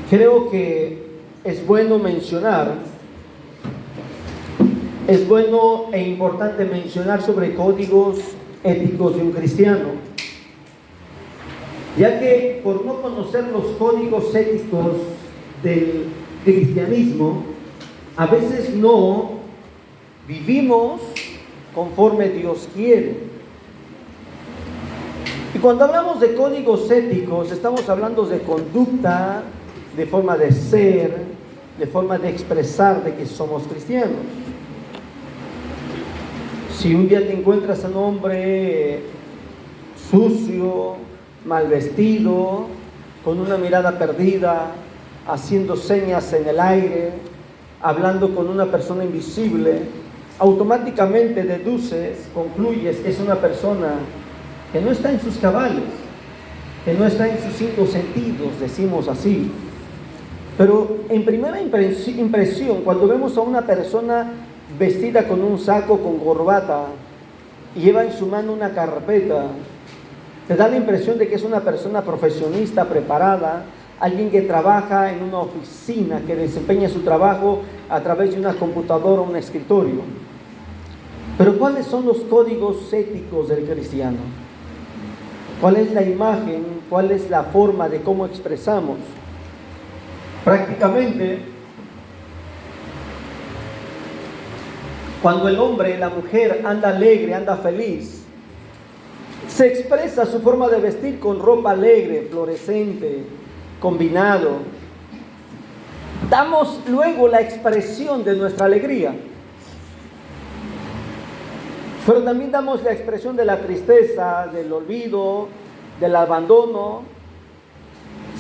Creo que es bueno mencionar, es bueno e importante mencionar sobre códigos éticos de un cristiano, ya que por no conocer los códigos éticos del cristianismo, a veces no vivimos conforme Dios quiere. Y cuando hablamos de códigos éticos, estamos hablando de conducta, de forma de ser, de forma de expresar de que somos cristianos. Si un día te encuentras a un hombre sucio, mal vestido, con una mirada perdida, haciendo señas en el aire, hablando con una persona invisible, automáticamente deduces, concluyes que es una persona que no está en sus cabales, que no está en sus 5 sentidos, decimos así. Pero en primera impresión, cuando vemos a una persona vestida con un saco, con corbata, y lleva en su mano una carpeta, te da la impresión de que es una persona profesionista, preparada, alguien que trabaja en una oficina, que desempeña su trabajo a través de una computadora o un escritorio. Pero ¿cuáles son los códigos éticos del cristiano? ¿Cuál es la imagen? ¿Cuál es la forma de cómo expresamos? Prácticamente, cuando el hombre, la mujer anda alegre, anda feliz, se expresa su forma de vestir con ropa alegre, fluorescente, combinado. Damos luego la expresión de nuestra alegría. Pero también damos la expresión de la tristeza, del olvido, del abandono.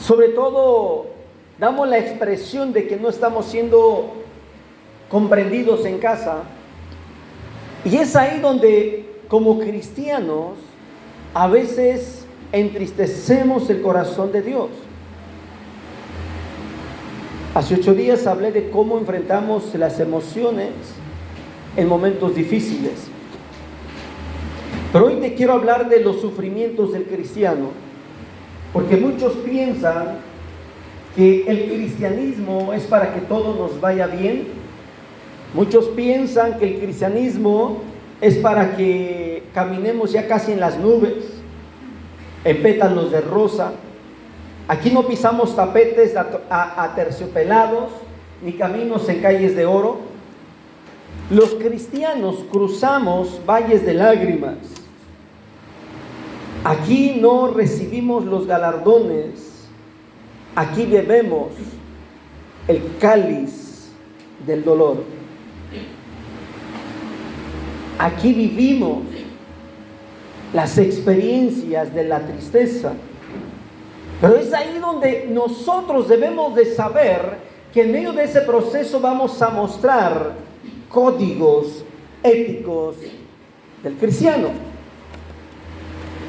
Sobre todo, damos la expresión de que no estamos siendo comprendidos en casa. Y es ahí donde, como cristianos, a veces entristecemos el corazón de Dios. Hace 8 días hablé de cómo enfrentamos las emociones en momentos difíciles. Pero hoy te quiero hablar de los sufrimientos del cristiano, porque muchos piensan que el cristianismo es para que todo nos vaya bien. Muchos piensan que el cristianismo es para que caminemos ya casi en las nubes, en pétalos de rosa. Aquí no pisamos tapetes aterciopelados, ni caminos en calles de oro. Los cristianos cruzamos valles de lágrimas. Aquí no recibimos los galardones, aquí bebemos el cáliz del dolor. Aquí vivimos las experiencias de la tristeza. Pero es ahí donde nosotros debemos de saber que en medio de ese proceso vamos a mostrar códigos éticos del cristiano.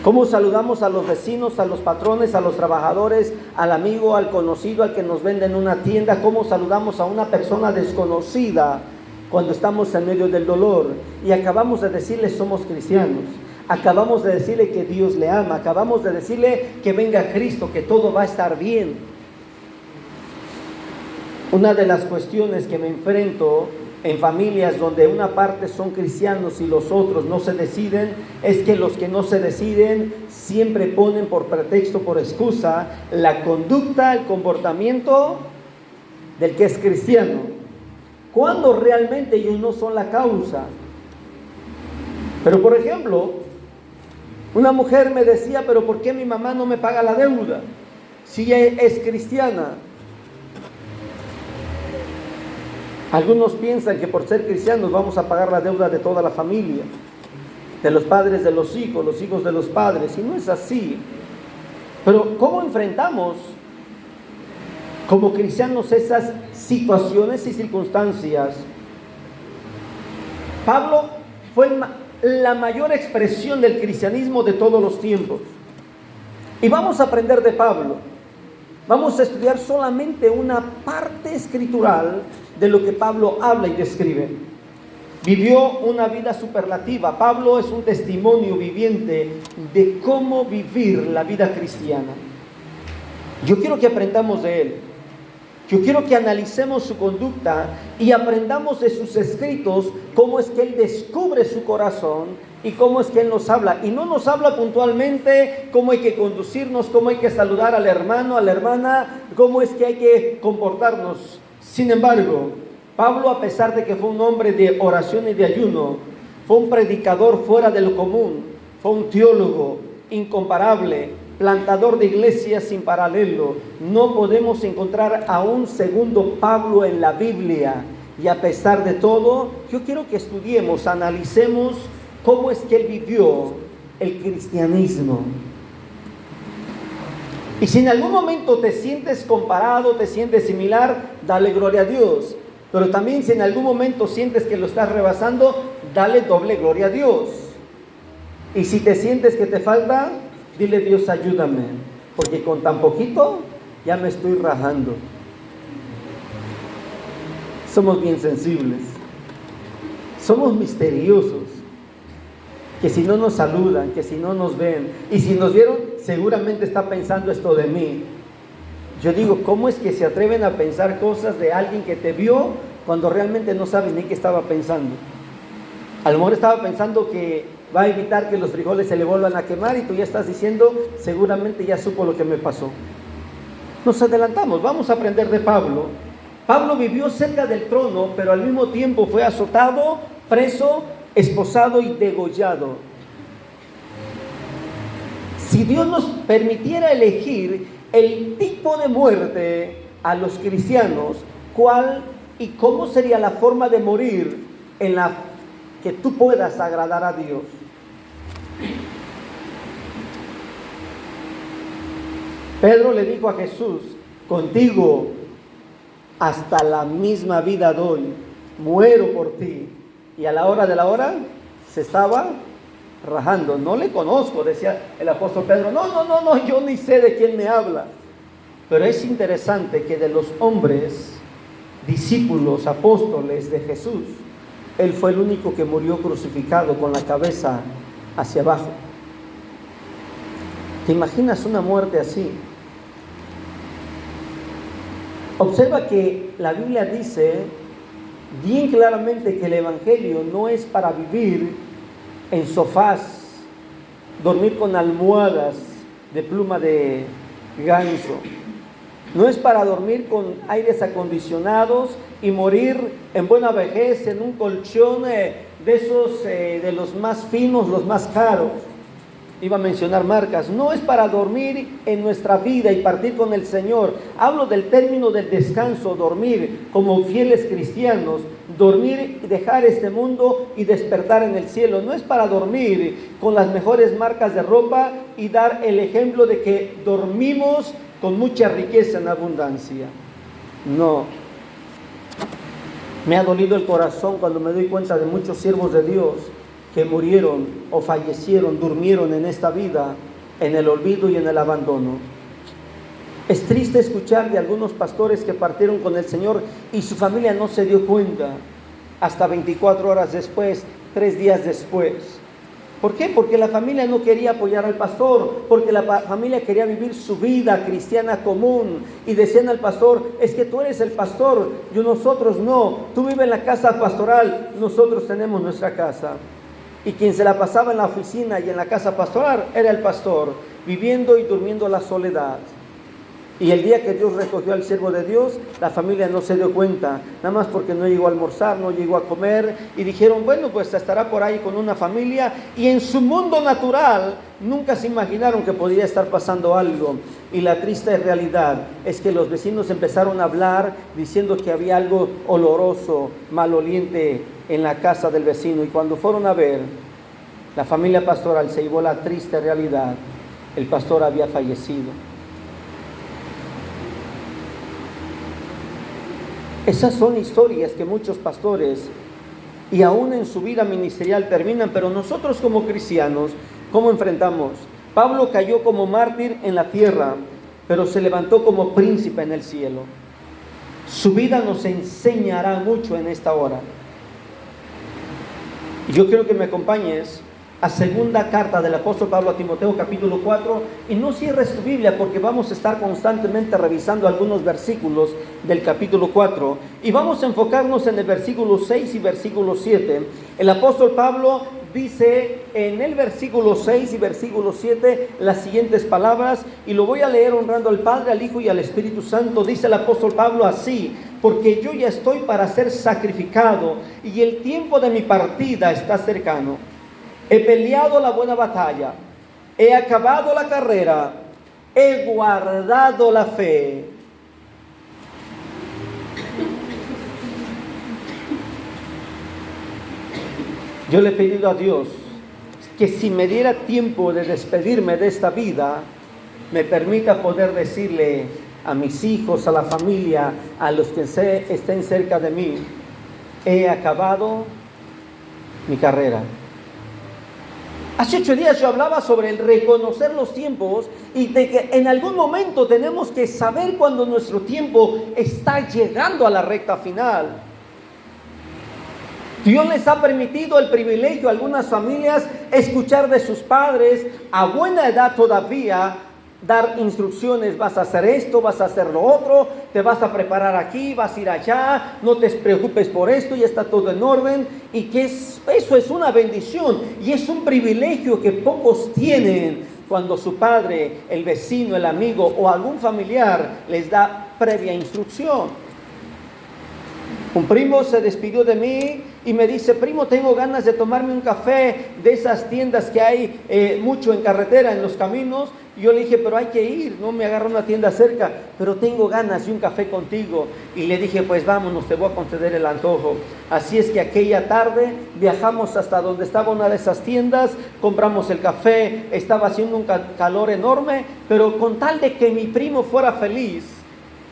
Cómo saludamos a los vecinos, a los patrones, a los trabajadores, al amigo, al conocido, al que nos vende en una tienda. Cómo saludamos a una persona desconocida cuando estamos en medio del dolor y acabamos de decirle somos cristianos. Acabamos de decirle que Dios le ama. Acabamos de decirle que venga Cristo, que todo va a estar bien. Una de las cuestiones que me enfrento en familias donde una parte son cristianos y los otros no se deciden, es que los que no se deciden siempre ponen por pretexto, por excusa, la conducta, el comportamiento del que es cristiano, cuando realmente ellos no son la causa. Pero por ejemplo, una mujer me decía, pero ¿por qué mi mamá no me paga la deuda si ella es cristiana? Algunos piensan que por ser cristianos vamos a pagar la deuda de toda la familia, de los padres de los hijos de los padres, y no es así. Pero ¿cómo enfrentamos como cristianos esas situaciones y circunstancias? Pablo fue la mayor expresión del cristianismo de todos los tiempos. Y vamos a aprender de Pablo. Vamos a estudiar solamente una parte escritural de lo que Pablo habla y describe. Vivió una vida superlativa. Pablo es un testimonio viviente de cómo vivir la vida cristiana. Yo quiero que aprendamos de él. Yo quiero que analicemos su conducta y aprendamos de sus escritos cómo es que Él descubre su corazón y cómo es que Él nos habla. Y no nos habla puntualmente cómo hay que conducirnos, cómo hay que saludar al hermano, a la hermana, cómo es que hay que comportarnos. Sin embargo, Pablo, a pesar de que fue un hombre de oración y de ayuno, fue un predicador fuera de lo común, fue un teólogo incomparable, plantador de iglesias sin paralelo. No podemos encontrar a un segundo Pablo en la Biblia. Y a pesar de todo, yo quiero que estudiemos, analicemos cómo es que él vivió el cristianismo. Y si en algún momento te sientes comparado, te sientes similar, dale gloria a Dios. Pero también si en algún momento sientes que lo estás rebasando, dale doble gloria a Dios. Y si te sientes que te falta, dile: Dios, ayúdame, porque con tan poquito ya me estoy rajando. Somos bien sensibles, somos misteriosos, que si no nos saludan, que si no nos ven, y si nos vieron, seguramente está pensando esto de mí. Yo digo, ¿cómo es que se atreven a pensar cosas de alguien que te vio cuando realmente no sabes ni qué estaba pensando? A lo mejor estaba pensando que va a evitar que los frijoles se le vuelvan a quemar y tú ya estás diciendo, seguramente ya supo lo que me pasó. Nos adelantamos, vamos a aprender de Pablo. Pablo vivió cerca del trono, pero al mismo tiempo fue azotado, preso, esposado y degollado. Si Dios nos permitiera elegir el tipo de muerte a los cristianos, ¿cuál y cómo sería la forma de morir en la que tú puedas agradar a Dios? Pedro le dijo a Jesús: contigo hasta la misma vida doy, muero por ti. Y a la hora de la hora se estaba rajando. No le conozco, decía el apóstol Pedro. No, yo ni sé de quién me habla. Pero es interesante que de los hombres, discípulos, apóstoles de Jesús, él fue el único que murió crucificado con la cabeza hacia abajo. ¿Te imaginas una muerte así? Observa que la Biblia dice bien claramente que el Evangelio no es para vivir en sofás, dormir con almohadas de pluma de ganso. No es para dormir con aires acondicionados y morir en buena vejez en un colchón de esos, de los más finos, los más caros. Iba a mencionar marcas. No es para dormir en nuestra vida y partir con el Señor. Hablo del término del descanso, dormir como fieles cristianos, dormir, dejar este mundo y despertar en el cielo. No es para dormir con las mejores marcas de ropa y dar el ejemplo de que dormimos con mucha riqueza en abundancia. No. Me ha dolido el corazón cuando me doy cuenta de muchos siervos de Dios que murieron o fallecieron, durmieron en esta vida, en el olvido y en el abandono. Es triste escuchar de algunos pastores que partieron con el Señor y su familia no se dio cuenta hasta 24 horas después, 3 días después. ¿Por qué? Porque la familia no quería apoyar al pastor, porque la familia quería vivir su vida cristiana común y decían al pastor: es que tú eres el pastor, y nosotros no, tú vives en la casa pastoral, nosotros tenemos nuestra casa. Y quien se la pasaba en la oficina y en la casa pastoral era el pastor, viviendo y durmiendo la soledad. Y el día que Dios recogió al siervo de Dios, la familia no se dio cuenta, nada más porque no llegó a almorzar, no llegó a comer, y dijeron: bueno, pues estará por ahí con una familia, y en su mundo natural nunca se imaginaron que podía estar pasando algo. Y la triste realidad es que los vecinos empezaron a hablar diciendo que había algo oloroso, maloliente en la casa del vecino, y cuando fueron a ver, la familia pastoral se llevó la triste realidad: el pastor había fallecido. Esas son historias que muchos pastores y aún en su vida ministerial terminan, pero nosotros como cristianos, ¿cómo enfrentamos? Pablo cayó como mártir en la tierra, pero se levantó como príncipe en el cielo. Su vida nos enseñará mucho en esta hora. Y yo quiero que me acompañes a segunda carta del apóstol Pablo a Timoteo, capítulo 4, y no cierres tu Biblia porque vamos a estar constantemente revisando algunos versículos del capítulo 4 y vamos a enfocarnos en el versículo 6 y versículo 7. El apóstol Pablo dice en el versículo 6 y versículo 7 las siguientes palabras, y lo voy a leer honrando al Padre, al Hijo y al Espíritu Santo. Dice el apóstol Pablo así: porque yo ya estoy para ser sacrificado y el tiempo de mi partida está cercano. He peleado la buena batalla, he acabado la carrera, he guardado la fe. Yo le he pedido a Dios que si me diera tiempo de despedirme de esta vida, me permita poder decirle a mis hijos, a la familia, a los que estén cerca de mí: he acabado mi carrera. Hace 8 días yo hablaba sobre el reconocer los tiempos y de que en algún momento tenemos que saber cuando nuestro tiempo está llegando a la recta final. Dios les ha permitido el privilegio a algunas familias escuchar de sus padres a buena edad todavía, dar instrucciones: vas a hacer esto, vas a hacer lo otro, te vas a preparar aquí, vas a ir allá, no te preocupes por esto, ya está todo en orden. Y que eso es una bendición y es un privilegio que pocos tienen cuando su padre, el vecino, el amigo o algún familiar les da previa instrucción. Un primo se despidió de mí y me dice: primo, tengo ganas de tomarme un café de esas tiendas que hay mucho en carretera, en los caminos. Y yo le dije: pero hay que ir, no me agarro una tienda cerca, pero tengo ganas de un café contigo. Y le dije: pues vámonos, te voy a conceder el antojo. Así es que aquella tarde viajamos hasta donde estaba una de esas tiendas, compramos el café, estaba haciendo un calor enorme, pero con tal de que mi primo fuera feliz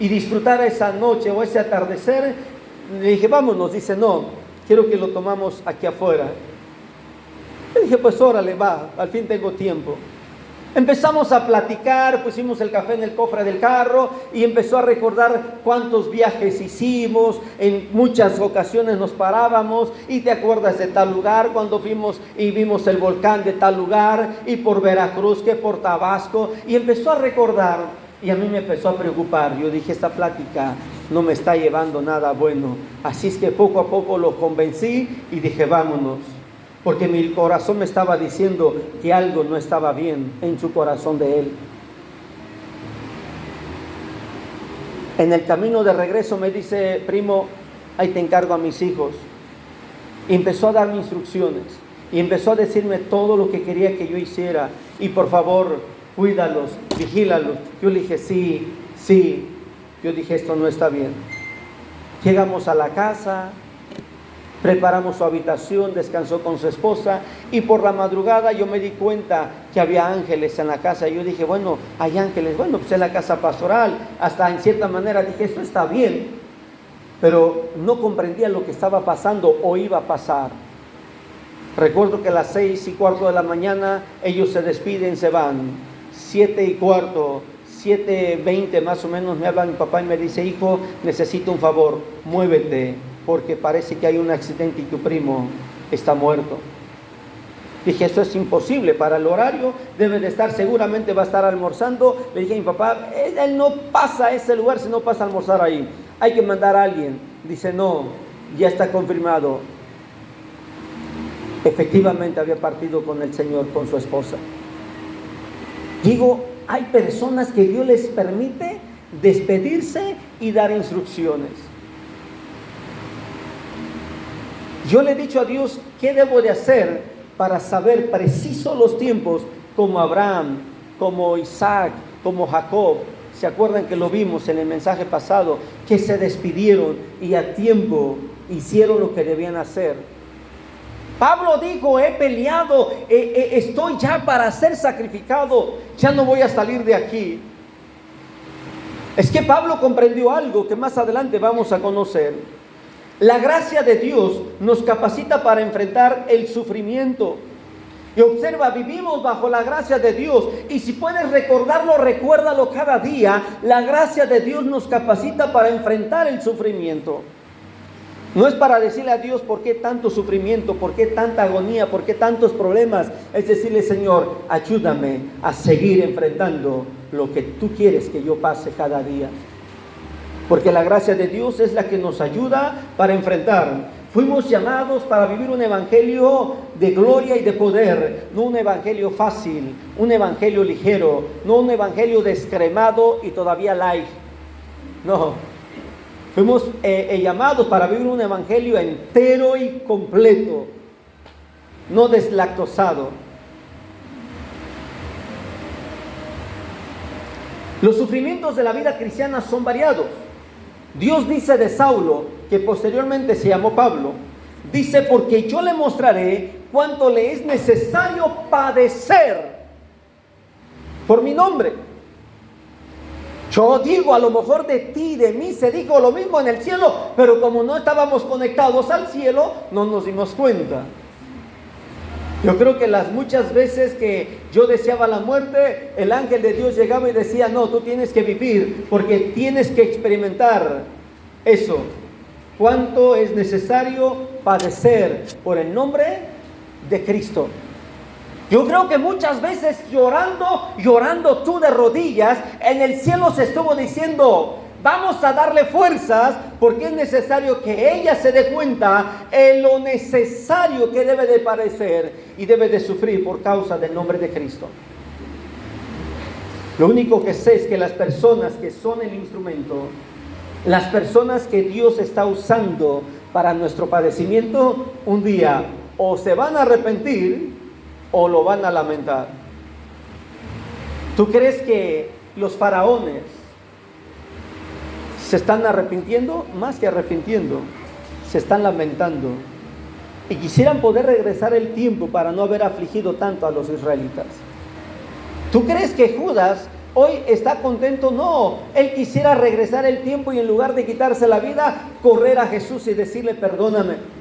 y disfrutara esa noche o ese atardecer, le dije: vámonos. Dice: no, quiero que lo tomamos aquí afuera. Le dije: pues órale, va, al fin tengo tiempo. Empezamos a platicar, pusimos el café en el cofre del carro y empezó a recordar cuántos viajes hicimos. En muchas ocasiones nos parábamos: y te acuerdas de tal lugar, cuando fuimos y vimos el volcán de tal lugar, y por Veracruz, que por Tabasco. Y empezó a recordar. Y a mí me empezó a preocupar. Yo dije: esta plática no me está llevando nada bueno. Así es que poco a poco lo convencí y dije: vámonos. Porque mi corazón me estaba diciendo que algo no estaba bien en su corazón de él. En el camino de regreso me dice: primo, ahí te encargo a mis hijos. Y empezó a darme instrucciones. Y empezó a decirme todo lo que quería que yo hiciera. Y por favor, cuídalos, vigílalos. Yo le dije: sí. Yo dije: esto no está bien. Llegamos a la casa, preparamos su habitación, descansó con su esposa, y por la madrugada yo me di cuenta que había ángeles en la casa. Yo dije: bueno, hay ángeles, bueno, pues es la casa pastoral. Hasta en cierta manera dije: esto está bien, pero no comprendía lo que estaba pasando o iba a pasar. Recuerdo que a las 6:15 de la mañana ellos se despiden, se van. 7:15, 7:20 más o menos, me habla mi papá y me dice: hijo, necesito un favor, muévete, porque parece que hay un accidente y tu primo está muerto. Dije: eso es imposible, para el horario debe de estar, seguramente va a estar almorzando. Le dije a mi papá: él no pasa a ese lugar si no pasa a almorzar ahí, hay que mandar a alguien. Dice: no, ya está confirmado. Efectivamente había partido con el Señor, con su esposa. Digo, hay personas que Dios les permite despedirse y dar instrucciones. Yo le he dicho a Dios: ¿qué debo de hacer para saber preciso los tiempos? Como Abraham, como Isaac, como Jacob. ¿Se acuerdan que lo vimos en el mensaje pasado? Que se despidieron y a tiempo hicieron lo que debían hacer. Pablo dijo: he peleado, estoy ya para ser sacrificado, ya no voy a salir de aquí. Es que Pablo comprendió algo que más adelante vamos a conocer. La gracia de Dios nos capacita para enfrentar el sufrimiento. Y observa, vivimos bajo la gracia de Dios. Y si puedes recordarlo, recuérdalo cada día. La gracia de Dios nos capacita para enfrentar el sufrimiento. No es para decirle a Dios por qué tanto sufrimiento, por qué tanta agonía, por qué tantos problemas. Es decirle, Señor, ayúdame a seguir enfrentando lo que tú quieres que yo pase cada día. Porque la gracia de Dios es la que nos ayuda para enfrentar. Fuimos llamados para vivir un evangelio de gloria y de poder, no un evangelio fácil, un evangelio ligero, no un evangelio descremado y todavía light. No. Fuimos llamados para vivir un evangelio entero y completo, no deslactosado. Los sufrimientos de la vida cristiana son variados. Dios dice de Saulo, que posteriormente se llamó Pablo, dice, porque yo le mostraré cuánto le es necesario padecer por mi nombre. Yo digo, a lo mejor de ti, de mí, se dijo lo mismo en el cielo, pero como no estábamos conectados al cielo, no nos dimos cuenta. Yo creo que las muchas veces que yo deseaba la muerte, el ángel de Dios llegaba y decía, no, tú tienes que vivir, porque tienes que experimentar eso. ¿Cuánto es necesario padecer por el nombre de Cristo? Yo creo que muchas veces llorando tú de rodillas, en el cielo se estuvo diciendo, vamos a darle fuerzas porque es necesario que ella se dé cuenta en lo necesario que debe de padecer y debe de sufrir por causa del nombre de Cristo. Lo único que sé es que las personas que son el instrumento, las personas que Dios está usando para nuestro padecimiento, un día o se van a arrepentir o lo van a lamentar. ¿Tú crees que los faraones se están arrepintiendo? Más que arrepintiendo, se están lamentando y quisieran poder regresar el tiempo para no haber afligido tanto a los israelitas. ¿Tú crees que Judas hoy está contento? No, él quisiera regresar el tiempo y en lugar de quitarse la vida, correr a Jesús y decirle, perdóname.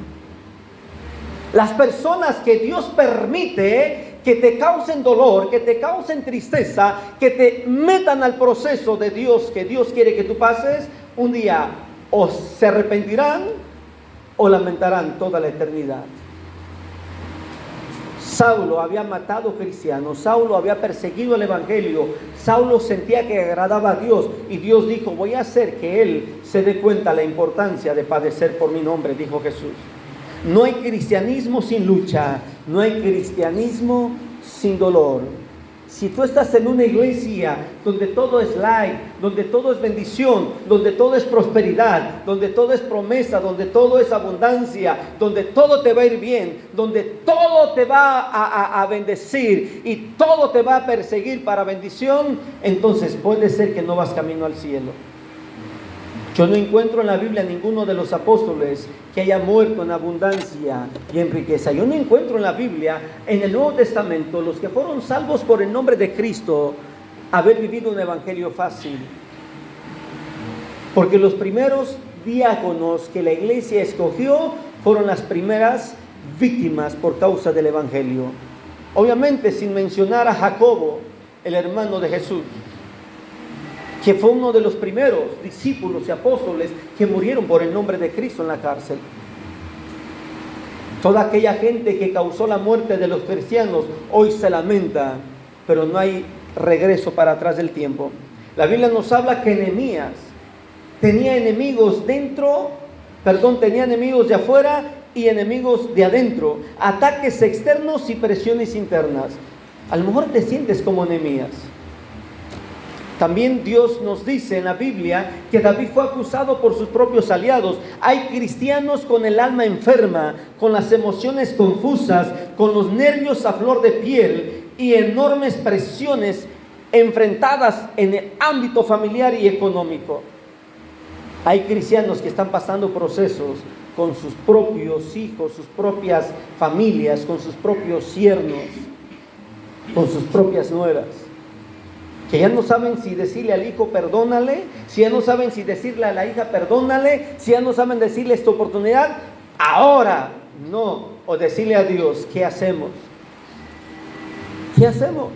Las personas que Dios permite que te causen dolor, que te causen tristeza, que te metan al proceso de Dios, que Dios quiere que tú pases, un día o se arrepentirán o lamentarán toda la eternidad. Saulo había matado cristianos, Saulo había perseguido el evangelio, Saulo sentía que agradaba a Dios y Dios dijo, voy a hacer que él se dé cuenta la importancia de padecer por mi nombre, dijo Jesús. No hay cristianismo sin lucha, no hay cristianismo sin dolor. Si tú estás en una iglesia donde todo es light, donde todo es bendición, donde todo es prosperidad, donde todo es promesa, donde todo es abundancia, donde todo te va a ir bien, donde todo te va a bendecir y todo te va a perseguir para bendición, entonces puede ser que no vas camino al cielo. Yo no encuentro en la Biblia ninguno de los apóstoles que haya muerto en abundancia y en riqueza. Yo no encuentro en la Biblia, en el Nuevo Testamento, los que fueron salvos por el nombre de Cristo, haber vivido un evangelio fácil. Porque los primeros diáconos que la iglesia escogió fueron las primeras víctimas por causa del evangelio. Obviamente sin mencionar a Jacobo, el hermano de Jesús, que fue uno de los primeros discípulos y apóstoles que murieron por el nombre de Cristo en la cárcel. Toda aquella gente que causó la muerte de los cristianos hoy se lamenta, pero no hay regreso para atrás del tiempo. La Biblia nos habla que Nehemías tenía enemigos tenía enemigos de afuera y enemigos de adentro, ataques externos y presiones internas. A lo mejor te sientes como Nehemías. También Dios nos dice en la Biblia que David fue acusado por sus propios aliados. Hay cristianos con el alma enferma, con las emociones confusas, con los nervios a flor de piel y enormes presiones enfrentadas en el ámbito familiar y económico. Hay cristianos que están pasando procesos con sus propios hijos, sus propias familias, con sus propios yernos, con sus propias nueras, que ya no saben si decirle al hijo perdónale, si ya no saben si decirle a la hija perdónale, si ya no saben decirle esta oportunidad, ahora no, o decirle a Dios, ¿qué hacemos? ¿Qué hacemos?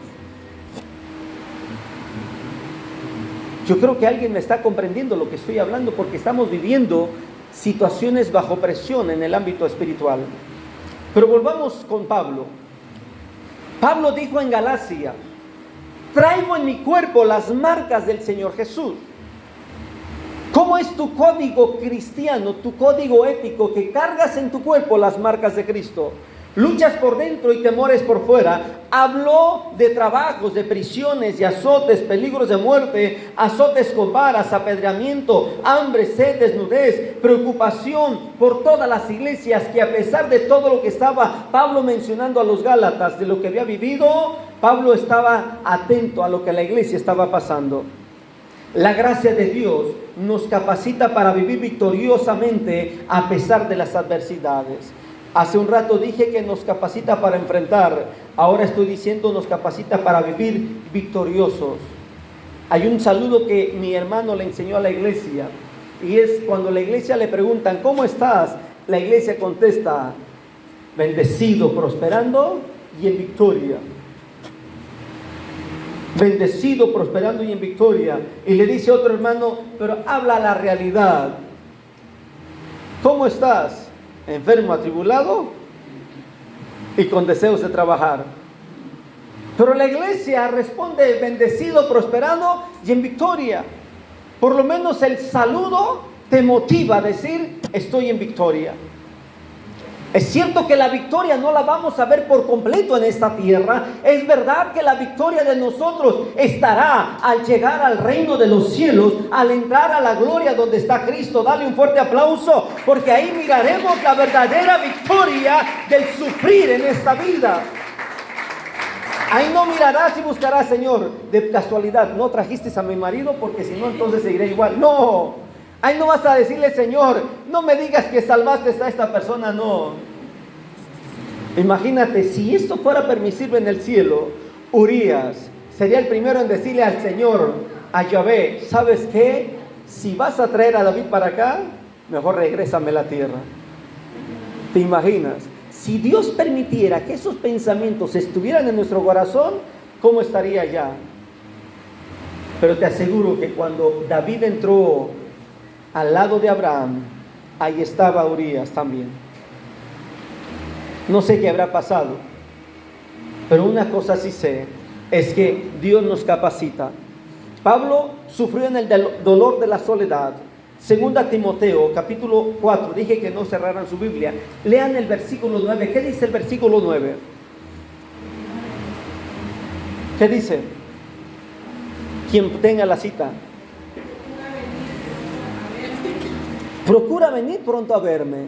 Yo creo que alguien me está comprendiendo lo que estoy hablando, porque estamos viviendo situaciones bajo presión en el ámbito espiritual. Pero volvamos con Pablo. Pablo dijo en Galacia: traigo en mi cuerpo las marcas del Señor Jesús. ¿Cómo es tu código cristiano, tu código ético, que cargas en tu cuerpo las marcas de Cristo? Luchas por dentro y temores por fuera. Habló de trabajos, de prisiones y azotes, peligros de muerte, azotes con varas, apedreamiento, hambre, sed, desnudez, preocupación por todas las iglesias, que a pesar de todo lo que estaba Pablo mencionando a los Gálatas, de lo que había vivido, Pablo estaba atento a lo que la iglesia estaba pasando. La gracia de Dios nos capacita para vivir victoriosamente a pesar de las adversidades. Hace un rato dije que nos capacita para enfrentar, ahora estoy diciendo nos capacita para vivir victoriosos. Hay un saludo que mi hermano le enseñó a la iglesia, y es cuando la iglesia le preguntan: ¿cómo estás? La iglesia contesta: bendecido, prosperando y en victoria. Bendecido, prosperando y en victoria. Y le dice otro hermano: pero habla la realidad. ¿Cómo estás? Enfermo, atribulado y con deseos de trabajar. Pero la iglesia responde: bendecido, prosperando y en victoria. Por lo menos el saludo te motiva a decir: estoy en victoria. Es cierto que la victoria no la vamos a ver por completo en esta tierra. Es verdad que la victoria de nosotros estará al llegar al reino de los cielos, al entrar a la gloria donde está Cristo. Dale un fuerte aplauso, porque ahí miraremos la verdadera victoria del sufrir en esta vida. Ahí no mirarás y buscarás: Señor, de casualidad no trajiste a mi marido, porque si no entonces seguiré igual. No. Ahí no vas a decirle: Señor, no me digas que salvaste a esta persona. No. Imagínate, si esto fuera permisible en el cielo, Urías sería el primero en decirle al Señor, a Yahvé: ¿sabes qué? Si vas a traer a David para acá, mejor regrésame a la tierra. ¿Te imaginas? Si Dios permitiera que esos pensamientos estuvieran en nuestro corazón, ¿cómo estaría ya? Pero te aseguro que cuando David entró al lado de Abraham, ahí estaba Urías también. No sé qué habrá pasado, pero una cosa sí sé, es que Dios nos capacita. Pablo sufrió en el dolor de la soledad. Segunda Timoteo, capítulo 4, dije que no cerraran su Biblia. Lean el versículo 9. ¿Qué dice el versículo 9? ¿Qué dice? Quien tenga la cita. Procura venir pronto a verme.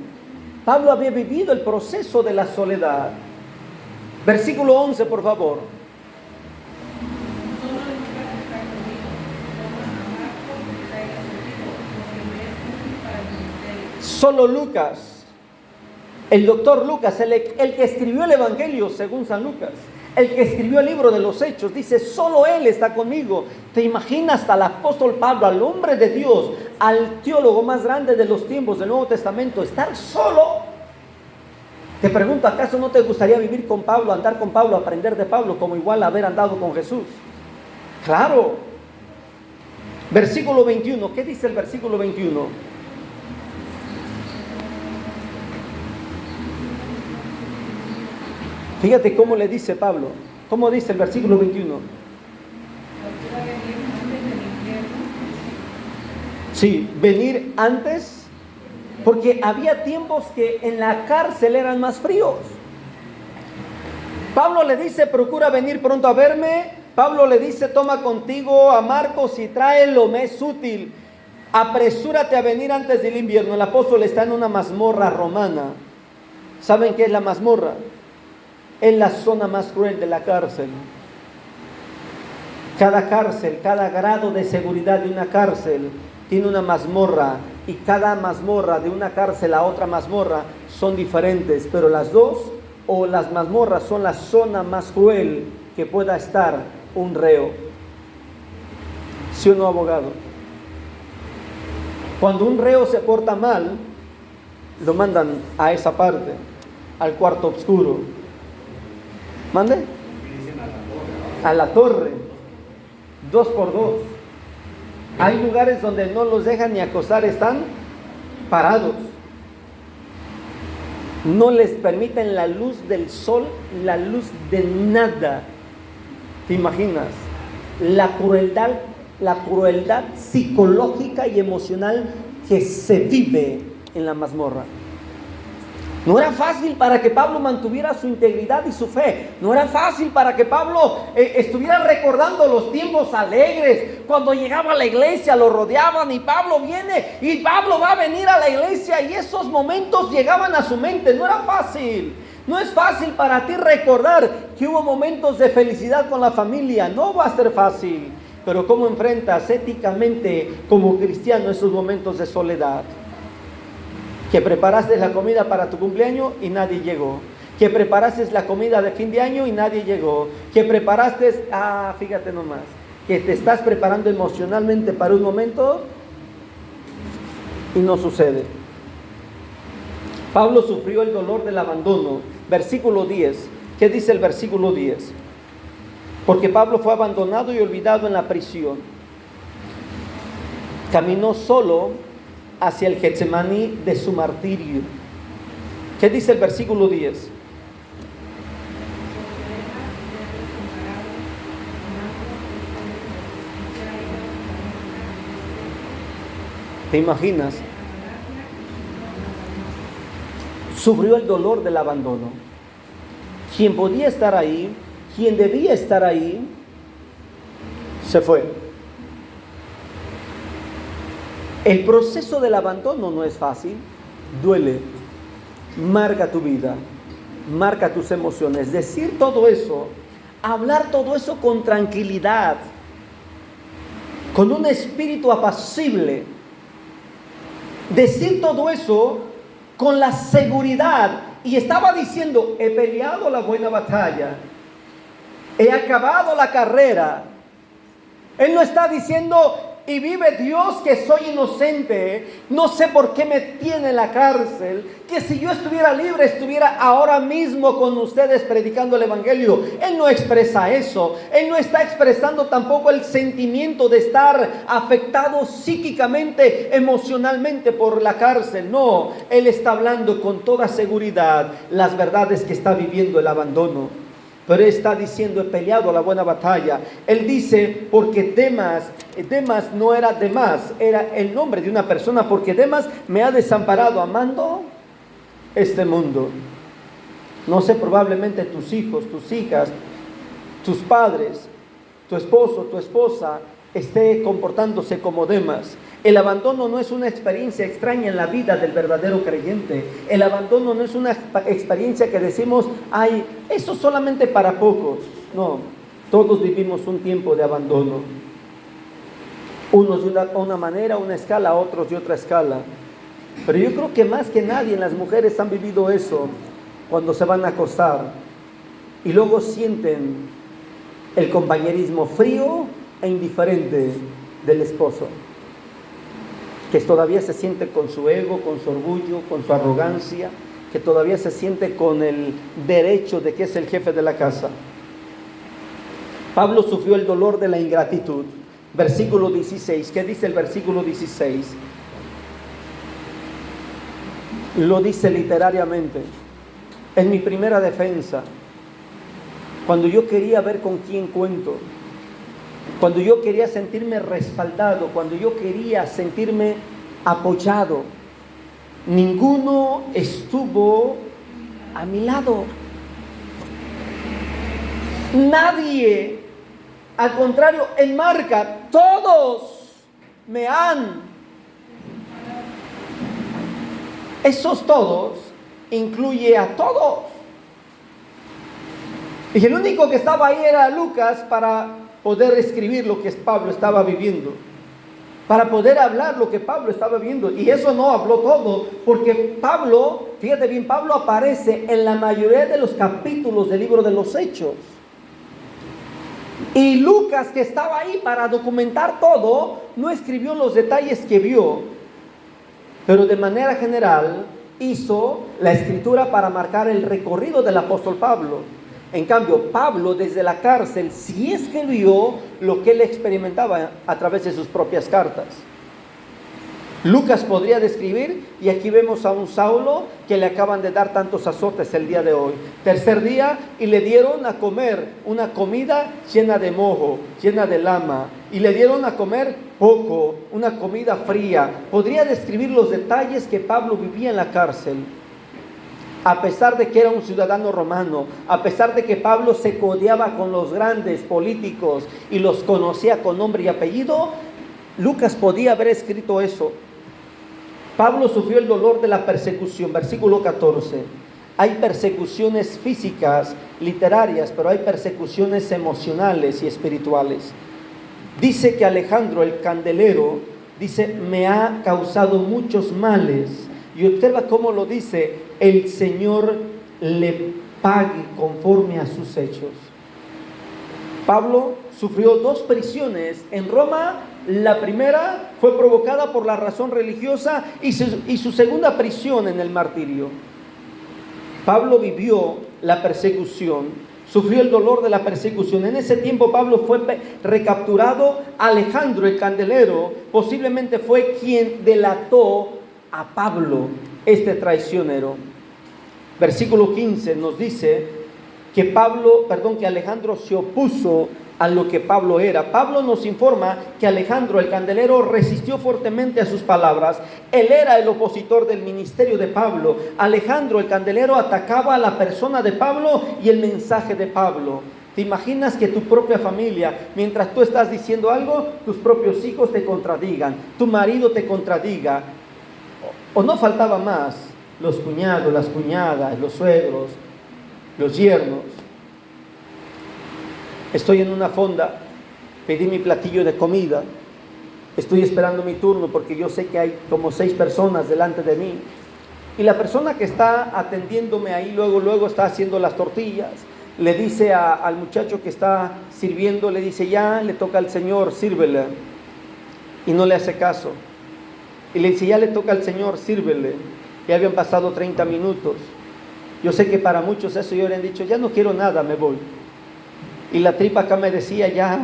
Pablo había vivido el proceso de la soledad. Versículo 11, por favor. Solo Lucas, el doctor Lucas, el que escribió el Evangelio según San Lucas, el que escribió el libro de los Hechos, dice: solo él está conmigo. ¿Te imaginas al apóstol Pablo, al hombre de Dios, al teólogo más grande de los tiempos del Nuevo Testamento, estar solo? Te pregunto, ¿acaso no te gustaría vivir con Pablo, andar con Pablo, aprender de Pablo, como igual haber andado con Jesús? Claro. Versículo 21, ¿qué dice el versículo 21? Fíjate cómo le dice Pablo. ¿Cómo dice el versículo 21? Sí, venir antes, porque había tiempos que en la cárcel eran más fríos. Pablo le dice: procura venir pronto a verme. Pablo le dice: toma contigo a Marcos y tráelo, me es útil. Apresúrate a venir antes del invierno. El apóstol está en una mazmorra romana. ¿Saben qué es la mazmorra? Es la zona más cruel de la cárcel. Cada cárcel, cada grado de seguridad de una cárcel tiene una mazmorra, y cada mazmorra de una cárcel a otra mazmorra son diferentes, pero las dos o las mazmorras son la zona más cruel que pueda estar un reo. ¿Sí o no, abogado? Cuando un reo se porta mal, lo mandan a esa parte, al cuarto oscuro. ¿Mande? A la torre, 2 por 2. Hay lugares donde no los dejan ni acostar, están parados. No les permiten la luz del sol, la luz de nada. ¿Te imaginas? La crueldad psicológica y emocional que se vive en la mazmorra. No era fácil para que Pablo mantuviera su integridad y su fe. No era fácil para que Pablo estuviera recordando los tiempos alegres. Cuando llegaba a la iglesia lo rodeaban y Pablo viene y Pablo va a venir a la iglesia, y esos momentos llegaban a su mente. No era fácil. No es fácil para ti recordar que hubo momentos de felicidad con la familia. No va a ser fácil. Pero ¿cómo enfrentas éticamente como cristiano esos momentos de soledad? Que preparaste la comida para tu cumpleaños y nadie llegó. Que preparaste la comida de fin de año y nadie llegó. Que preparaste, fíjate nomás, que te estás preparando emocionalmente para un momento y no sucede. Pablo sufrió el dolor del abandono. Versículo 10. ¿Qué dice el versículo 10? Porque Pablo fue abandonado y olvidado en la prisión. Caminó solo hacia el Getsemaní de su martirio. ¿Qué dice el versículo 10? ¿Te imaginas? Sufrió el dolor del abandono. Quien podía estar ahí, quien debía estar ahí, se fue. El proceso del abandono no es fácil, duele, marca tu vida, marca tus emociones. Decir todo eso, hablar todo eso con tranquilidad, con un espíritu apacible. Decir todo eso con la seguridad. Y estaba diciendo: he peleado la buena batalla, he acabado la carrera. Él no está diciendo: y vive Dios que soy inocente, no sé por qué me tiene en la cárcel, que si yo estuviera libre estuviera ahora mismo con ustedes predicando el evangelio. Él no expresa eso. Él no está expresando tampoco el sentimiento de estar afectado psíquicamente, emocionalmente por la cárcel. No, él está hablando con toda seguridad las verdades que está viviendo el abandono. Pero él está diciendo: he peleado la buena batalla. Él dice, porque Demas no era Demas, era el nombre de una persona, porque Demas me ha desamparado amando este mundo. No sé, probablemente tus hijos, tus hijas, tus padres, tu esposo, tu esposa esté comportándose como Demas. El abandono no es una experiencia extraña en la vida del verdadero creyente. El abandono no es una experiencia que decimos: ay, eso solamente para pocos. No, todos vivimos un tiempo de abandono. Unos de una manera, una escala, otros de otra escala. Pero yo creo que más que nadie las mujeres han vivido eso cuando se van a acostar y luego sienten el compañerismo frío e indiferente del esposo, que todavía se siente con su ego, con su orgullo, con su arrogancia, que todavía se siente con el derecho de que es el jefe de la casa. Pablo sufrió el dolor de la ingratitud. Versículo 16. ¿Qué dice el versículo 16? Lo dice literariamente. En mi primera defensa, cuando yo quería ver con quién cuento, cuando yo quería sentirme respaldado, cuando yo quería sentirme apoyado, ninguno estuvo a mi lado. Nadie, al contrario, enmarca, todos me han. Esos todos incluye a todos. Y el único que estaba ahí era Lucas para poder escribir lo que Pablo estaba viviendo, para poder hablar lo que Pablo estaba viviendo. Y eso no habló todo, porque Pablo, fíjate bien, Pablo aparece en la mayoría de los capítulos del libro de los Hechos. Y Lucas, que estaba ahí para documentar todo, no escribió los detalles que vio, pero de manera general hizo la escritura para marcar el recorrido del apóstol Pablo. En cambio, Pablo desde la cárcel sí escribió lo que él experimentaba a través de sus propias cartas. Lucas podría describir, y aquí vemos a un Saulo que le acaban de dar tantos azotes el día de hoy. Tercer día, y le dieron a comer una comida llena de moho, llena de lama, y le dieron a comer poco, una comida fría. Podría describir los detalles que Pablo vivía en la cárcel. A pesar de que era un ciudadano romano, a pesar de que Pablo se codeaba con los grandes políticos y los conocía con nombre y apellido, Lucas podía haber escrito eso. Pablo sufrió el dolor de la persecución, versículo 14. Hay persecuciones físicas, literarias, pero hay persecuciones emocionales y espirituales. Dice que Alejandro el candelero, dice, me ha causado muchos males. Y observa cómo lo dice, el Señor le pague conforme a sus hechos. Pablo sufrió 2 prisiones en Roma. La primera fue provocada por la razón religiosa y su segunda prisión en el martirio. Pablo vivió la persecución, sufrió el dolor de la persecución. En ese tiempo Pablo fue recapturado. Alejandro el candelero posiblemente fue quien delató a Pablo, este traicionero. Versículo 15 nos dice que Alejandro se opuso a lo que Pablo era. Pablo nos informa que Alejandro el candelero resistió fuertemente a sus palabras. Él era el opositor del ministerio de Pablo. Alejandro el candelero atacaba a la persona de Pablo y el mensaje de Pablo. ¿Te imaginas que tu propia familia, mientras tú estás diciendo algo, tus propios hijos te contradigan, tu marido te contradiga? O no faltaba más, los cuñados, las cuñadas, los suegros, los yernos. Estoy en una fonda, pedí mi platillo de comida, estoy esperando mi turno porque yo sé que hay como 6 personas delante de mí. Y la persona que está atendiéndome ahí luego está haciendo las tortillas. Le dice al muchacho que está sirviendo, le dice, ya le toca al Señor, sírvele. Y no le hace caso. Y le dice, ya le toca al Señor, sírvele. Ya habían pasado 30 minutos. Yo sé que para muchos eso ya habrían dicho, ya no quiero nada, me voy. Y la tripa acá me decía, ya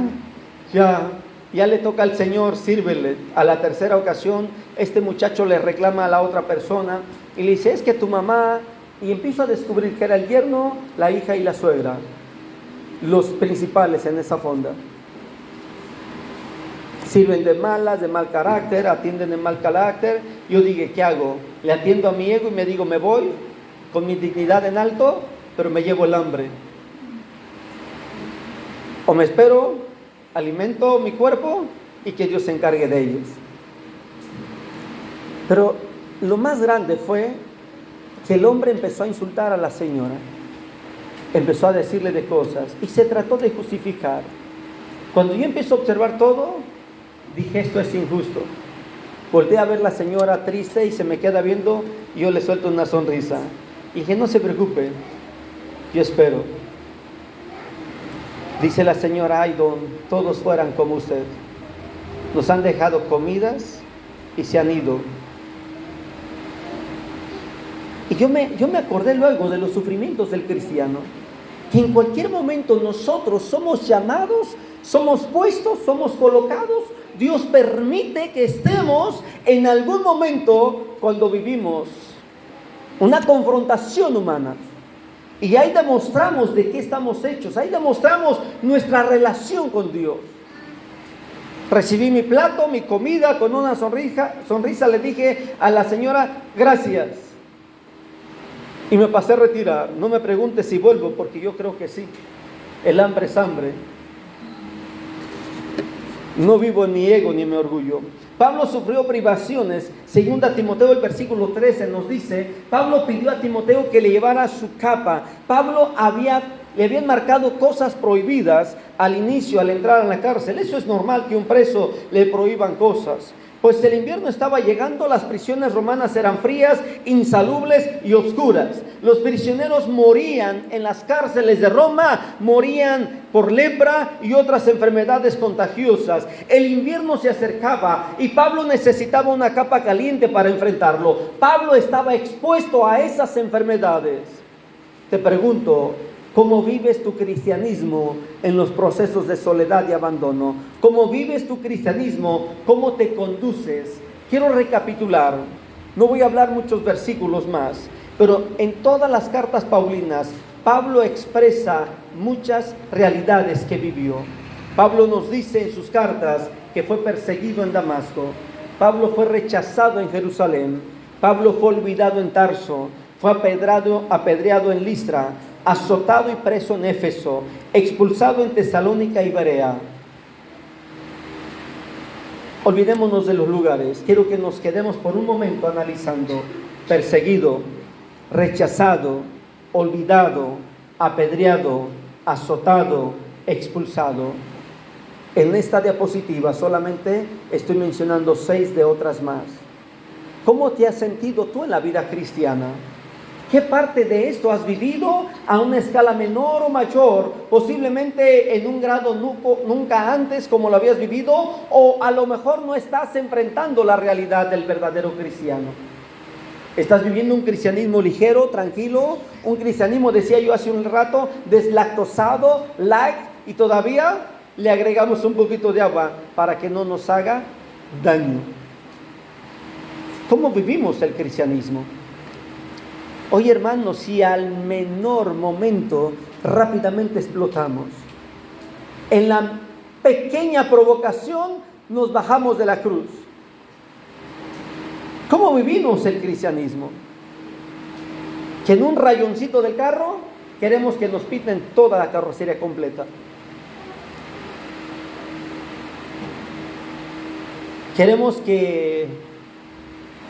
le toca al Señor, sírvele. A la tercera ocasión, este muchacho le reclama a la otra persona y le dice, es que tu mamá, y empiezo a descubrir que era el yerno, la hija y la suegra, los principales en esa fonda. Sirven de malas, de mal carácter, atienden de mal carácter. Yo dije, ¿qué hago? Le atiendo a mi ego y me digo, me voy con mi dignidad en alto, pero me llevo el hambre. O me espero, alimento mi cuerpo y que Dios se encargue de ellos. Pero lo más grande fue que el hombre empezó a insultar a la señora. Empezó a decirle de cosas y se trató de justificar. Cuando yo empecé a observar todo, dije, esto es injusto. Volteé a ver a la señora triste y se me queda viendo y yo le suelto una sonrisa. Y dije, no se preocupe, yo espero. Dice la señora, ay don, todos fueran como usted. Nos han dejado comidas y se han ido. Y yo me acordé luego de los sufrimientos del cristiano, que en cualquier momento nosotros somos llamados, somos puestos, somos colocados. Dios permite que estemos en algún momento cuando vivimos una confrontación humana. Y ahí demostramos de qué estamos hechos, ahí demostramos nuestra relación con Dios. Recibí mi plato, mi comida, con una sonrisa le dije a la señora, gracias. Y me pasé a retirar. No me pregunte si vuelvo, porque yo creo que sí. El hambre es hambre. No vivo en mi ego ni en mi orgullo. Pablo sufrió privaciones. Según a Timoteo, el versículo 13 nos dice, Pablo pidió a Timoteo que le llevara su capa. Pablo le habían marcado cosas prohibidas al inicio, al entrar en la cárcel. Eso es normal que un preso le prohíban cosas. Pues el invierno estaba llegando, las prisiones romanas eran frías, insalubres y oscuras. Los prisioneros morían en las cárceles de Roma, morían por lepra y otras enfermedades contagiosas. El invierno se acercaba y Pablo necesitaba una capa caliente para enfrentarlo. Pablo estaba expuesto a esas enfermedades. Te pregunto, ¿cómo vives tu cristianismo en los procesos de soledad y abandono? ¿Cómo vives tu cristianismo? ¿Cómo te conduces quiero recapitular. No voy a hablar muchos versículos más, pero en todas las cartas paulinas, Pablo expresa muchas realidades que vivió. Pablo nos dice en sus cartas que fue perseguido en Damasco. Pablo fue rechazado en Jerusalén. Pablo fue olvidado en Tarso. Fue apedreado en Listra, azotado y preso en Éfeso, expulsado en Tesalónica y Berea. Olvidémonos de los lugares. Quiero que nos quedemos por un momento analizando: perseguido, rechazado, olvidado, apedreado, azotado, expulsado. En esta diapositiva solamente estoy mencionando 6 de otras más. ¿Cómo te has sentido tú en la vida cristiana? ¿Qué parte de esto has vivido a una escala menor o mayor? Posiblemente en un grado nunca antes como lo habías vivido, o a lo mejor no estás enfrentando la realidad del verdadero cristiano. Estás viviendo un cristianismo ligero, tranquilo, un cristianismo, decía yo hace un rato, deslactosado, light, y todavía le agregamos un poquito de agua para que no nos haga daño. ¿Cómo vivimos el cristianismo? Hoy, hermanos, si al menor momento rápidamente explotamos, en la pequeña provocación nos bajamos de la cruz. ¿Cómo vivimos el cristianismo? Que en un rayoncito del carro queremos que nos piten toda la carrocería completa. Queremos que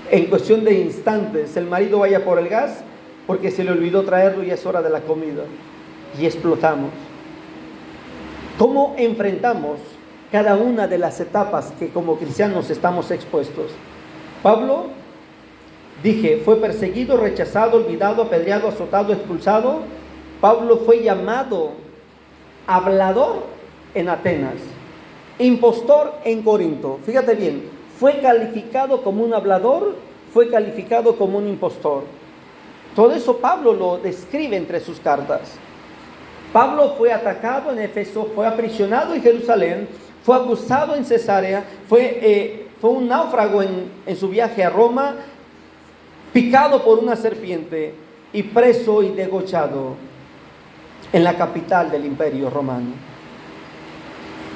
en cuestión de instantes el marido vaya por el gas porque se le olvidó traerlo y es hora de la comida, y explotamos. ¿Cómo enfrentamos cada una de las etapas que como cristianos estamos expuestos? Pablo, dije, fue perseguido, rechazado, olvidado, apedreado, azotado, expulsado. Pablo fue llamado hablador en Atenas, impostor en Corinto. Fíjate bien, fue calificado como un hablador, fue calificado como un impostor. Todo eso Pablo lo describe entre sus cartas. Pablo fue atacado en Éfeso, fue aprisionado en Jerusalén, fue acusado en Cesarea, fue un náufrago en su viaje a Roma, picado por una serpiente y preso y degollado en la capital del Imperio Romano.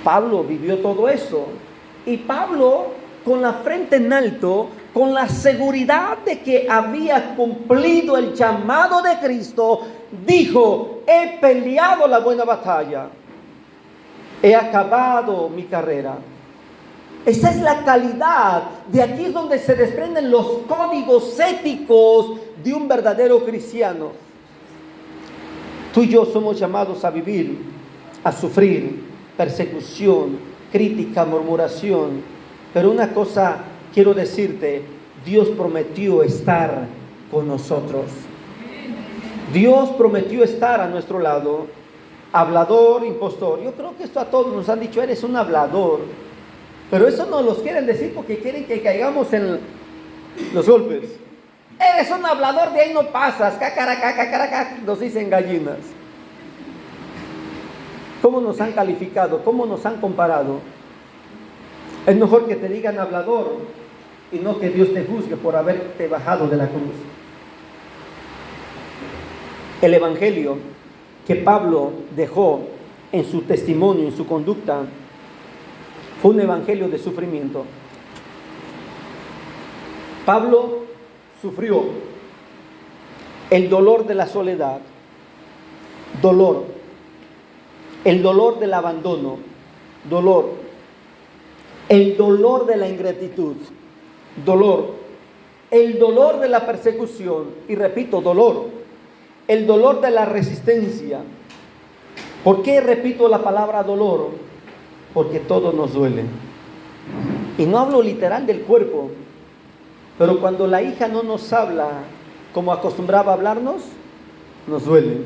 Pablo vivió todo eso, y Pablo, con la frente en alto, con la seguridad de que había cumplido el llamado de Cristo, dijo: he peleado la buena batalla, he acabado mi carrera. Esa es la calidad. De aquí es donde se desprenden los códigos éticos de un verdadero cristiano. Tú y yo somos llamados a vivir, a sufrir persecución, crítica, murmuración. Pero una cosa quiero decirte: Dios prometió estar con nosotros. Dios prometió estar a nuestro lado. Hablador, impostor. Yo creo que esto a todos nos han dicho: eres un hablador. Pero eso no los quieren decir porque quieren que caigamos en los golpes. Eres un hablador, de ahí no pasas. Cacaraca, nos dicen gallinas. ¿Cómo nos han calificado? ¿Cómo nos han comparado? Es mejor que te digan hablador y no que Dios te juzgue por haberte bajado de la cruz. El evangelio que Pablo dejó en su testimonio, en su conducta, fue un evangelio de sufrimiento. Pablo sufrió el dolor de la soledad, dolor, el dolor del abandono, dolor, el dolor de la ingratitud, dolor, el dolor de la persecución, y repito, dolor, el dolor de la resistencia. ¿Por qué repito la palabra dolor? Porque todo nos duele. Y no hablo literal del cuerpo, pero cuando la hija no nos habla como acostumbraba a hablarnos, nos duele.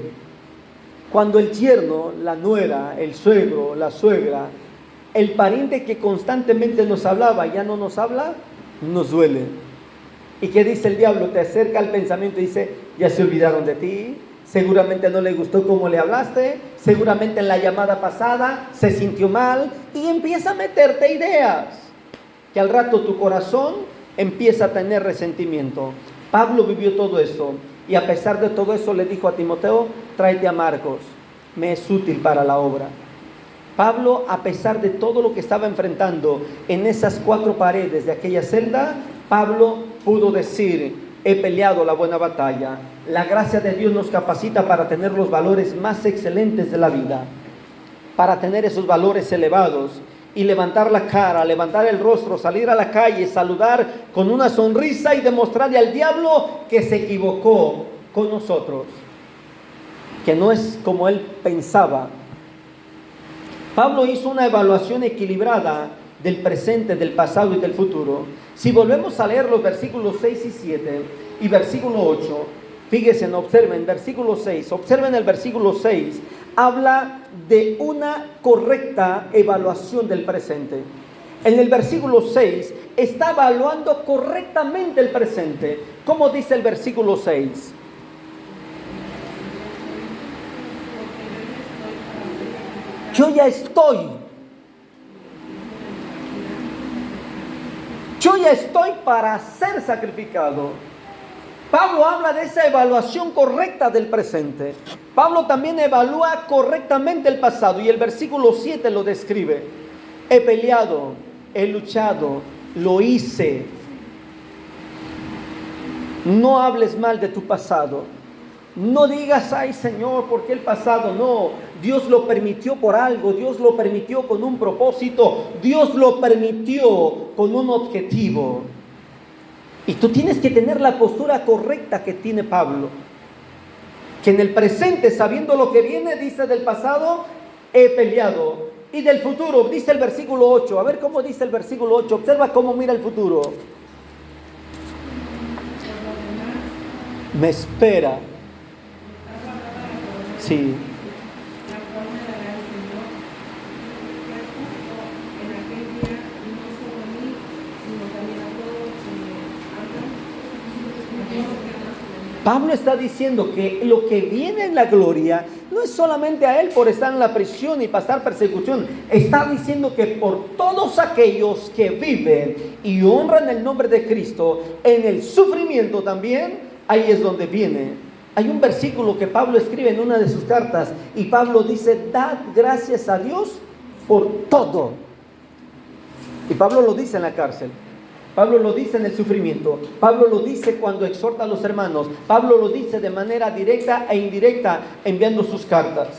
Cuando el yerno, la nuera, el suegro, la suegra, el pariente que constantemente nos hablaba ya no nos habla, nos duele. ¿Y qué dice el diablo? Te acerca al pensamiento y dice: ya se olvidaron de ti, seguramente no le gustó cómo le hablaste, seguramente en la llamada pasada se sintió mal, y empieza a meterte ideas que al rato tu corazón empieza a tener resentimiento. Pablo vivió todo eso y a pesar de todo eso le dijo a Timoteo, tráete a Marcos, me es útil para la obra. Pablo, a pesar de todo lo que estaba enfrentando en esas 4 paredes de aquella celda, Pablo pudo decir, he peleado la buena batalla. La gracia de Dios nos capacita para tener los valores más excelentes de la vida, para tener esos valores elevados y levantar la cara, levantar el rostro, salir a la calle, saludar con una sonrisa y demostrarle al diablo que se equivocó con nosotros, que no es como él pensaba. Pablo hizo una evaluación equilibrada del presente, del pasado y del futuro. Si volvemos a leer los versículos 6 y 7 y versículo 8, fíjense, observen el versículo 6, habla de una correcta evaluación del presente. En el versículo 6 está evaluando correctamente el presente. ¿Cómo dice el versículo 6? Yo ya estoy para ser sacrificado. Pablo habla de esa evaluación correcta del presente. Pablo también evalúa correctamente el pasado y el versículo 7 lo describe. He peleado, he luchado, lo hice. No hables mal de tu pasado. No digas, ay Señor, ¿por qué el pasado? No, Dios lo permitió por algo, Dios lo permitió con un propósito, Dios lo permitió con un objetivo. Y tú tienes que tener la postura correcta que tiene Pablo, que en el presente, sabiendo lo que viene, dice del pasado, he peleado. Y del futuro, dice el versículo 8, a ver cómo dice el versículo 8, observa cómo mira el futuro. Me espera. Sí. Pablo está diciendo que lo que viene en la gloria no es solamente a él por estar en la prisión y pasar persecución. Está diciendo que por todos aquellos que viven y honran el nombre de Cristo en el sufrimiento también, ahí es donde viene. Hay un versículo que Pablo escribe en una de sus cartas y Pablo dice, dad gracias a Dios por todo. Y Pablo lo dice en la cárcel. Pablo lo dice en el sufrimiento. Pablo lo dice cuando exhorta a los hermanos. Pablo lo dice de manera directa e indirecta enviando sus cartas.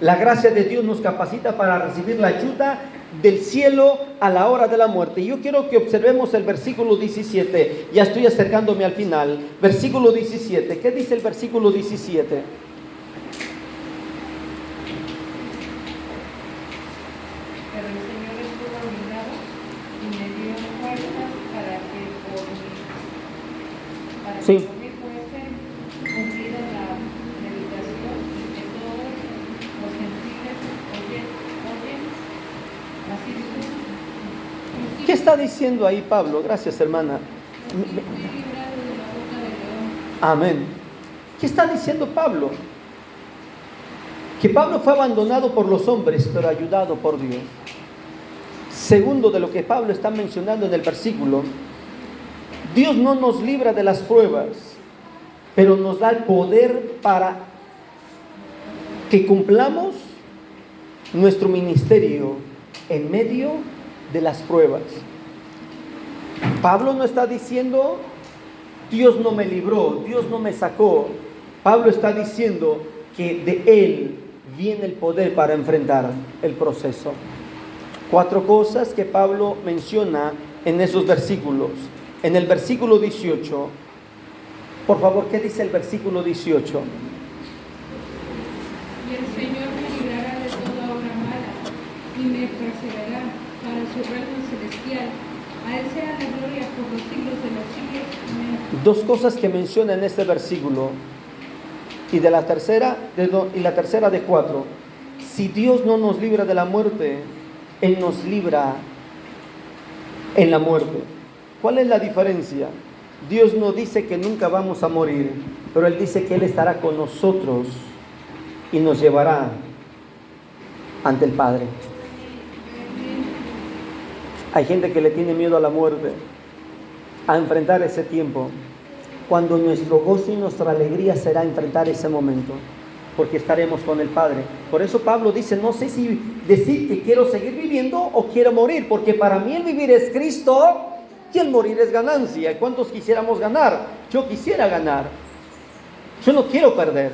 La gracia de Dios nos capacita para recibir la ayuda del cielo a la hora de la muerte. Y yo quiero que observemos el versículo 17. Ya estoy acercándome al final. Versículo 17. ¿Qué dice el versículo 17? Sí. ¿Qué está diciendo ahí Pablo? Gracias, hermana. Amén. ¿Qué está diciendo Pablo? Que Pablo fue abandonado por los hombres, pero ayudado por Dios. Segundo de lo que Pablo está mencionando en el versículo, Dios no nos libra de las pruebas, pero nos da el poder para que cumplamos nuestro ministerio en medio de las pruebas. Pablo no está diciendo, Dios no me libró, Dios no me sacó. Pablo está diciendo que de Él viene el poder para enfrentar el proceso. 4 cosas que Pablo menciona en esos versículos. En el versículo 18, por favor, ¿qué dice el versículo 18? Y el Señor me librará de toda obra mala y me preservará para su reino celestial. A Él sea la gloria por los siglos de los siglos. Amén. 2 cosas que menciona en este versículo. Y la tercera de 4. Si Dios no nos libra de la muerte, Él nos libra en la muerte. ¿Cuál es la diferencia? Dios no dice que nunca vamos a morir, pero Él dice que Él estará con nosotros y nos llevará ante el Padre. Hay gente que le tiene miedo a la muerte. a enfrentar ese tiempo, cuando nuestro gozo y nuestra alegría será enfrentar ese momento, porque estaremos con el Padre. Por eso Pablo dice, no sé si decir que quiero seguir viviendo o quiero morir, porque para mí el vivir es Cristo y el morir es ganancia. ¿Cuántos quisiéramos ganar? Yo quisiera ganar. Yo no quiero perder.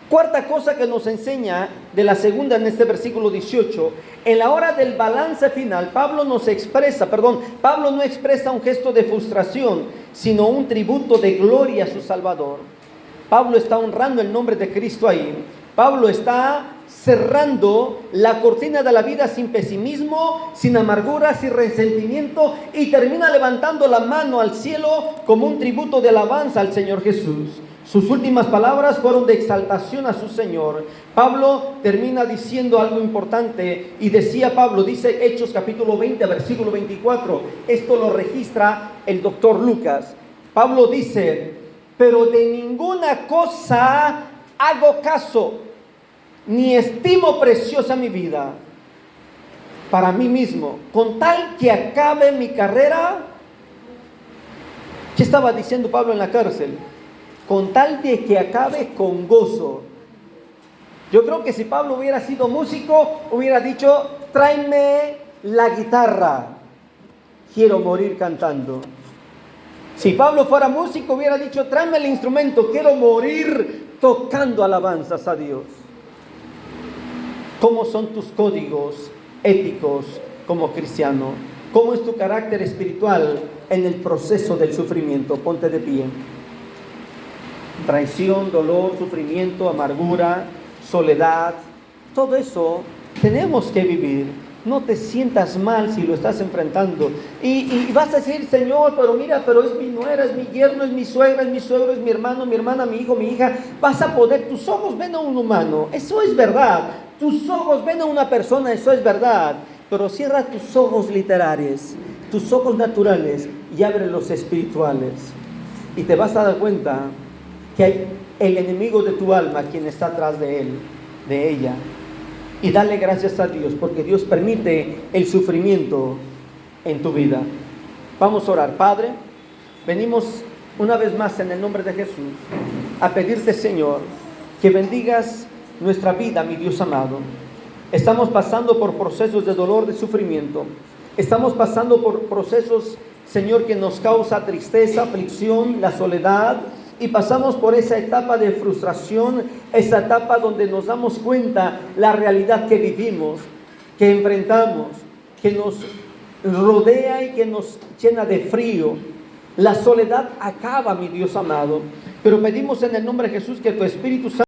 Cuarta cosa que nos enseña de la segunda en este versículo 18, en la hora del balance final, Pablo no expresa un gesto de frustración, sino un tributo de gloria a su Salvador. Pablo está honrando el nombre de Cristo ahí. Pablo está cerrando la cortina de la vida sin pesimismo, sin amargura, sin resentimiento, y termina levantando la mano al cielo como un tributo de alabanza al Señor Jesús. Sus últimas palabras fueron de exaltación a su Señor. Pablo termina diciendo algo importante, y decía Pablo, dice Hechos capítulo 20, versículo 24, esto lo registra el doctor Lucas. Pablo dice, pero de ninguna cosa hago caso, ni estimo preciosa mi vida para mí mismo, con tal que acabe mi carrera. ¿Qué estaba diciendo Pablo en la cárcel? Con tal de que acabe con gozo. Yo creo que si Pablo hubiera sido músico, hubiera dicho, tráeme la guitarra, quiero morir cantando. Si Pablo fuera músico, hubiera dicho, tráeme el instrumento, quiero morir tocando alabanzas a Dios. ¿Cómo son tus códigos éticos como cristiano? ¿Cómo es tu carácter espiritual en el proceso del sufrimiento? Ponte de pie. Traición, dolor, sufrimiento, amargura, soledad, todo eso tenemos que vivir. No te sientas mal si lo estás enfrentando. Y vas a decir, Señor, pero mira, pero es mi nuera, es mi yerno, es mi suegra, es mi suegro, es mi hermano, mi hermana, mi hijo, mi hija. Vas a poder, tus ojos ven a un humano, eso es verdad. Tus ojos ven a una persona, eso es verdad. Pero cierra tus ojos literarios, tus ojos naturales, y abre los espirituales. Y te vas a dar cuenta que hay el enemigo de tu alma, quien está atrás de él, de ella. Y dale gracias a Dios, porque Dios permite el sufrimiento en tu vida. Vamos a orar. Padre, venimos una vez más en el nombre de Jesús a pedirte, Señor, que bendigas nuestra vida, mi Dios amado. Estamos pasando por procesos de dolor, de sufrimiento. Estamos pasando por procesos, Señor, que nos causa tristeza, aflicción, la soledad. Y pasamos por esa etapa de frustración, esa etapa donde nos damos cuenta la realidad que vivimos, que enfrentamos, que nos rodea y que nos llena de frío. La soledad acaba, mi Dios amado. Pero pedimos en el nombre de Jesús que tu Espíritu Santo